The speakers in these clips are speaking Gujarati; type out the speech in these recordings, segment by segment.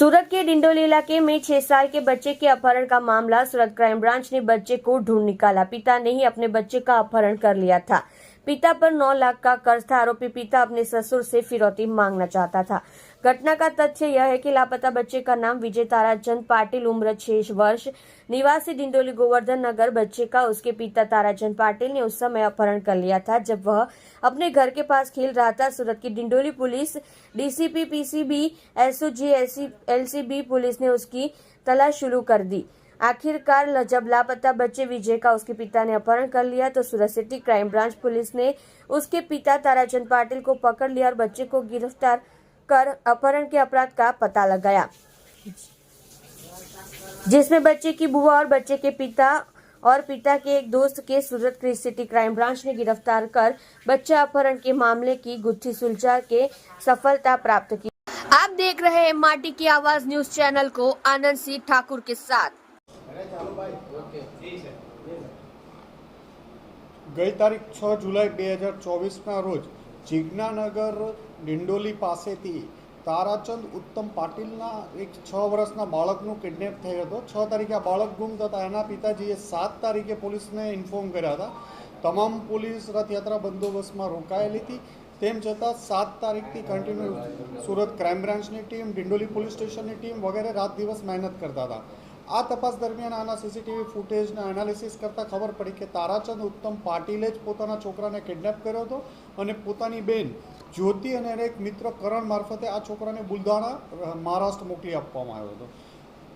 सूरत के डिंडोली इलाके में 6 साल के बच्चे के अपहरण का मामला। सूरत क्राइम ब्रांच ने बच्चे को ढूंढ निकाला। पिता ने ही अपने बच्चे का अपहरण कर लिया था। पिता पर 9 लाख का कर्ज था। आरोपी पिता अपने ससुर से फिरौती मांगना चाहता था। घटना का तथ्य यह है कि लापता बच्चे का नाम विजय ताराचंद पाटिल, उम्र 6 वर्ष, निवासी डिंडोली गोवर्धन नगर। बच्चे का उसके पिता ताराचंद पाटिल ने उस समय अपहरण कर लिया था जब वह अपने घर के पास खेल रहा था। सूरत की Dindoli police, DCP, PCB, SOG, LCB police ने उसकी तलाश शुरू कर दी। आखिरकार जब लापता बच्चे विजय का उसके पिता ने अपहरण कर लिया तो सूरत सिटी क्राइम ब्रांच पुलिस ने उसके पिता ताराचंद पाटिल को पकड़ लिया और बच्चे को गिरफ्तार कर अपहरण के अपराध का पता लगाया, जिसमें बच्चे की बुआ और बच्चे के पिता और पिता के एक दोस्त के सूरत सिटी क्राइम ब्रांच ने गिरफ्तार कर बच्चा अपहरण के मामले की गुत्थी सुलझा के सफलता प्राप्त की। आप देख रहे हैं माटी की आवाज न्यूज चैनल को आनंद सिंह ठाकुर के साथ। गई तारीख 6 जुलाई 2024 रोज જીજ્ઞાનગર ડિંડોલી પાસેથી તારાચંદ ઉત્તમ પાટીલના એક 6 વર્ષના બાળકનું કિડનેપ થયો હતો। 6 તારીખે આ બાળક ગુમ થતા એના પિતાજીએ 7 તારીખે પોલીસને ઇન્ફોર્મ કર્યા હતા। તમામ પોલીસ રથયાત્રા બંદોબસ્તમાં રોકાયેલી હતી। તેમ છતાં 7 તારીખથી કન્ટિન્યુ સુરત ક્રાઇમ બ્રાન્ચની ટીમ, ડિંડોલી પોલીસ સ્ટેશનની ટીમ વગેરે રાત દિવસ મહેનત કરતા હતા। આ તપાસ દરમિયાન આના સીસીટીવી ફૂટેજના એનાલિસિસ કરતાં ખબર પડી કે તારાચંદ ઉત્તમ પાટીલે જ પોતાના છોકરાને કિડનેપ કર્યો હતો અને પોતાની બેન જ્યોતિ અને એક મિત્ર કરણ મારફતે આ છોકરાને બુલધાણા, મહારાષ્ટ્ર મોકલી આપવામાં આવ્યો હતો।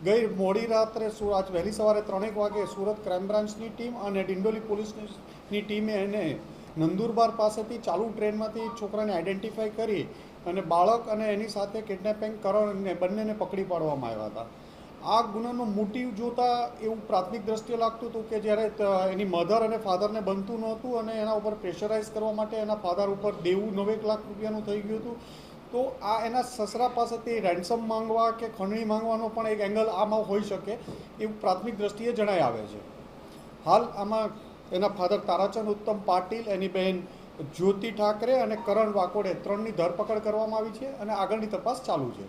ગઈ મોડી રાત્રે આજ વહેલી સવારે 3 વાગે સુરત ક્રાઇમ બ્રાન્ચની ટીમ અને ડિંડોલી પોલીસની ટીમે એને નંદુરબાર પાસેથી ચાલુ ટ્રેનમાંથી છોકરાને આઈડેન્ટિફાઈ કરી અને બાળક અને એની સાથે કિડનેપિંગ કરણ બંનેને પકડી પાડવામાં આવ્યા હતા। આ ગુનાનો મોટિવ જોતા એવું પ્રાથમિક દ્રષ્ટિએ લાગતું હતું કે જ્યારે એની મધર અને ફાધરને બનતું નહોતું અને એના ઉપર પ્રેશરાઇઝ કરવા માટે એના ફાધર ઉપર દેવું 9 લાખ રૂપિયાનું થઈ ગયું હતું, તો આ એના સસરા પાસેથી રેન્સમ માંગવા કે ખંડણી માંગવાનો પણ એક એંગલ આમાં હોઈ શકે એવું પ્રાથમિક દ્રષ્ટિએ જણાઈ આવે છે। હાલ આમાં એના ફાધર તારાચંદ ઉત્તમ પાટીલ, એની બહેન જ્યોતિ ઠાકરે અને કરણ વાકોડે 3ની ધરપકડ કરવામાં આવી છે અને આગળની તપાસ ચાલુ છે।